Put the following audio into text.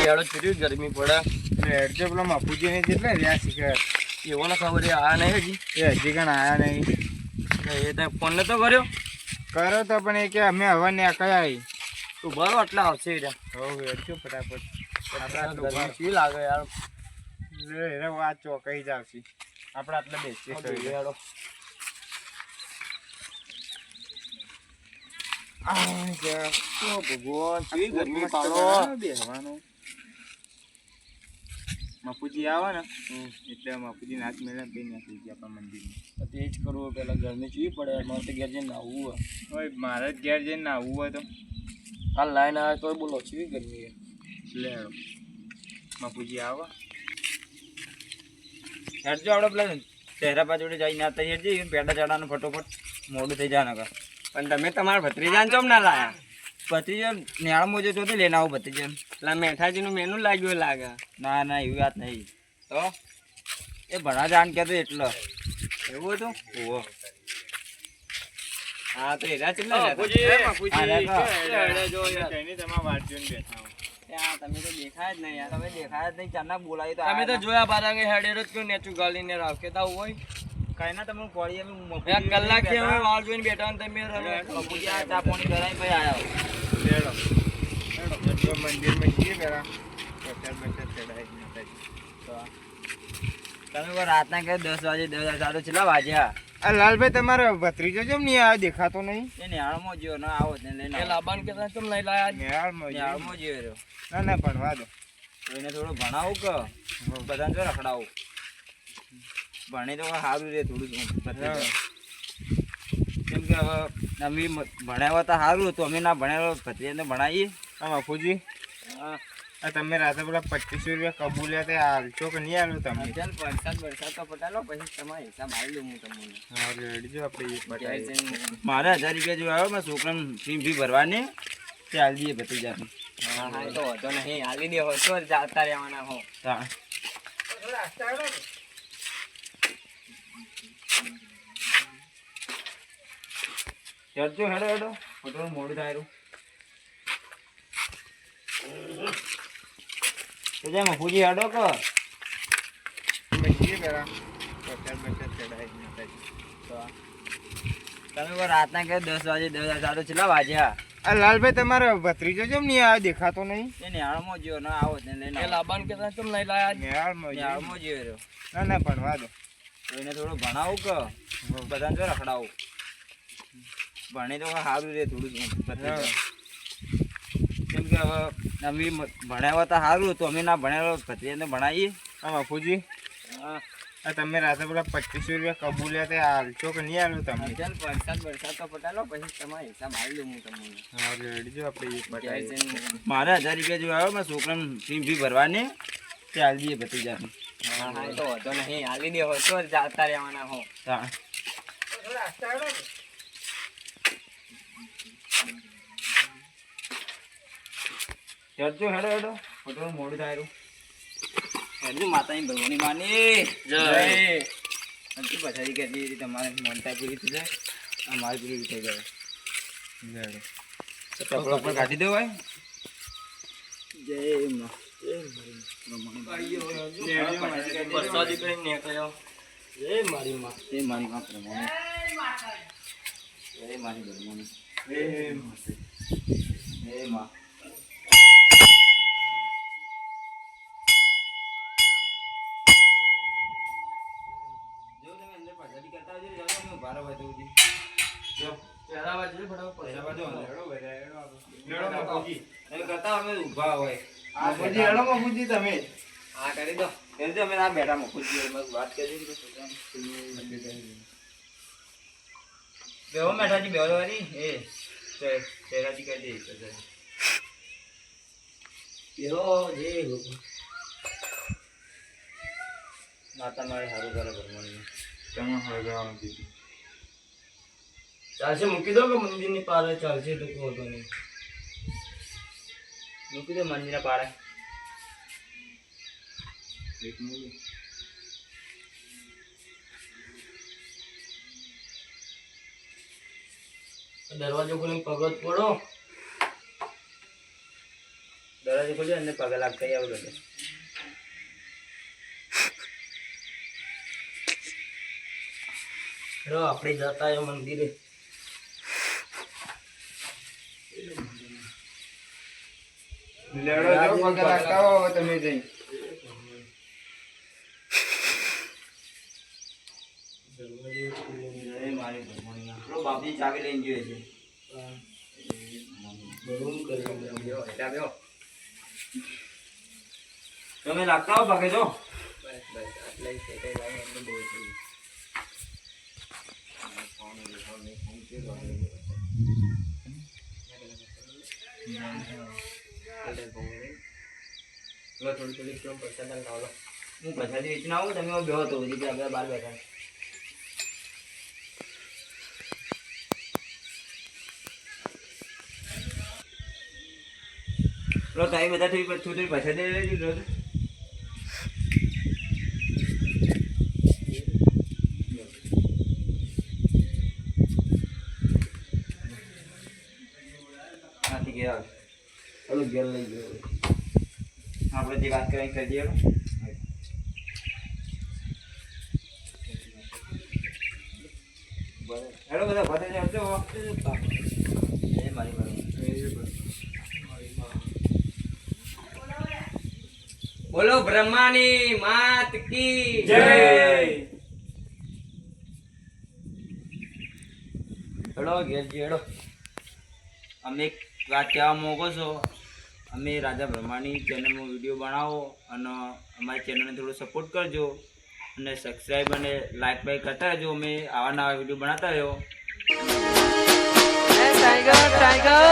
યાડો ચીરી ગરમી પડે હેડજો પેલા મફુજી ને જેટલા રહ્યા શીખર એવો ને ખબર આયા નહીં હજી એ હજી કણ આયા નહીં એ તો ફોન નતો કર્યો તો પણ એ કે અમે હવા ને કયા તું ભરો આટલા આવશે હો હેડજો ફટાફટ ગરમી શી લાગે યાર રે વાત ચોકઈ જ આવશે આપણે આટલા બેસીએ યાડો ભગવાન ગરમી પાડો બેહવાનું મફુજી આવે ને એટલે મફુજી નાચ મેળે બે નાખી ગયા આપણા મંદિરમાં તે જ કરવું પેલા ગરમી ચીવી પડે મારે તો ઘેર જઈને નાહવું હોય મારે જ ઘેર જઈને નાહવું હોય તો કાલ લાઈન આવે તો બોલો ચીવી ગરમી લે મફુજી આવે હેડજો આપણે પેલા ચહેરા પાછળ જઈને આવતા હેડજે પેટા ચડાવવાનું ફટોફટ મોડું થઈ જાય નકર પણ તમે તમારા ભત્રીજાને ચમ ના લાયા ભત્રીજો નેળામાં જે ચોથી લઈને આવું ભત્રીજો પેલા મેઠાજીનું મેનુ લાગ્યું લાગે ના એવી વાત નહીં તો એ ભણા જાણ કહેતો એટલો એવું હતું ઓહો હા તો એરા ચમ તમે તો દેખાય જ નહીં યાર તમે દેખાયા જ નહીં ચારના બોલાવી તો તમે તો જોયા બારાંગે હેડેરો જ કેવું નેચું ગાલીને રાખેતા હોય કઈ ના તમે પડી અમે એક કલાક થી અમે વાળ જોઈને બેઠા ને તમે મફુજી આ ચા પાણી કરાવી પછી આવ્યા લેડો લેડો મંદિરમાં જઈએ પેલા પ્રસાદ ચડાવી તમે રાતના કે 10 વાગે 10 સારો છેલ્લા વાગ્યા આ લાલભાઈ તમારો ભત્રીજો કેમ નહીં આવ્યો દેખાતો નહીં એ નેહાળમાં જ્યો ના આવો ને લઈને એ લાબાન કે કેમ નહીં લાયા નેહાળમાં જ્યો રહ્યો ના ભણવા દો તો એને થોડું ભણાવું કે બધાને તો રખડાવું ભણે તો સારું રહે થોડું કેમ કે હવે અમે ભણાવ્યા તો સારું હતું અમે ના ભણ્યા ભત્રીજાને ભણાવીએ હા બાપુજી હા તમે રાતે પેલા 2500 રૂપિયા કબૂલ્યા તે હાલશો કે નહીં હાલો તમે ચાલ વરસાદ તો પટાલો પછી તમારે હિસાબ આવી લઉં હું તમને હા રેડજો આપણે મારે 1000 રૂપિયા જેવું આવ્યો મારા છોકરાને ફી ભરવાની તે હાલ દઈએ ભત્રીજાને હા તો વાંધો નહીં હાલી દે હો તો જાતા રહેવાના હો હા ચડજો હેડો ફોટો મોડું થાય તો જાય મફુજી હેડો કે તમે રાતના કે 10 વાગે 10 સારો છેલ્લા વાગ્યા આ લાલભાઈ તમારો ભત્રીજો કેમ નહીં આવ્યો દેખાતો નહીં એ નેહાળમાં જ્યો ના આવો ને લઈને એ લાબાન કે કેમ નહીં લાયા નેહાળમાં જ્યો રહ્યો ના ભણવા દો તો એને થોડું ભણાવું કે બધાને તો રખડાવું ભણે તો સારું રહે થોડું કેમ કે હવે અમે ભણાવ્યા તો સારું હતું અમે ના ભણ્યા ભત્રીજાને ભણાવીએ હા બાપુજી હા તમે રાતે પેલા 2500 રૂપિયા કબૂલ્યા તે હાલશો કે નહીં હાલો તમે ચાલ વરસાદ તો પટાલો પછી તમારે હિસાબ આવી લઉં હું તમને હા રેડજો આપણે મારે 1000 રૂપિયા જેવું આવ્યો મારા છોકરાને ફી ભરવાની તે હાલ દઈએ ભત્રીજાને હા તો વાંધો નહીં હાલી દે હો તો જાતા રહેવાના હો હા ચડજો હેડો ફોટો મોડું થાય હેડજો માતાની ભગવાનની માની જય અંતિ પછાડી કરી તમારે મનતા પૂરી થઈ જાય અમારી પૂરી થઈ જાય ચપલો પણ કાઢી દો ભાઈ જય વરસાદી કરીને નીકળ્યો જય મારી માં પ્રમાણે જય મારી ભગવાન જય માં તમે હા કરી દો અમે ના બેઠા વાત કરી બેહો મેઠાજી બેહો વારી એ ચહેરાજી કરી દે બેહો જે માતા મારે સારું કરે ભગવાનને તમે હળગાવાનું દીધું ચાલશે મૂકી દો કે મંદિરની પારે ચાલશે તો કોઈ વાંધો નહીં મૂકી દો મંદિરના પારે એક મૂકી દરવાજો ખોલીને પગત પડો દરવાજો ખોલ્યો અને પગે લાગતા આવું બધે. આપણે જતા આવ્યો મંદિરે. લેડો જાઓ, પગે લાગતા આવો હવે તમે જઈ. જય મારી ભગવાનના. પેલો બાપજી ચાવી લઈને જોઈએ છે. તમે લાગતા હો પગે જો. હું પછાડી વેચીને આવું, તમે બેહો તો હજી આપણે બહાર બેઠા. પેલો ટાઈમ બધા થોડી પછાડી લઈ લીધો. હાથી ગયા ચાલો ઘેર લઈ ગયો. આપણે જે વાત કરી કરી દઈએ. હેલો બધા બધા આવજો. મારી બોલો બ્રહ્માની માત કી જય. હેડો ઘેર હેડો. અમે એક વાત કહેવા માંગો છો. અમે રાજા બ્રહ્માની ચેનલમાં વિડીયો બનાવો અને અમારી ચેનલને થોડો સપોર્ટ કરજો અને સબસ્ક્રાઈબ અને લાઈક બાઈક કરતા રહેજો. અમે આવા નવા વિડીયો બનાવતા રહ્યો. Tiger tiger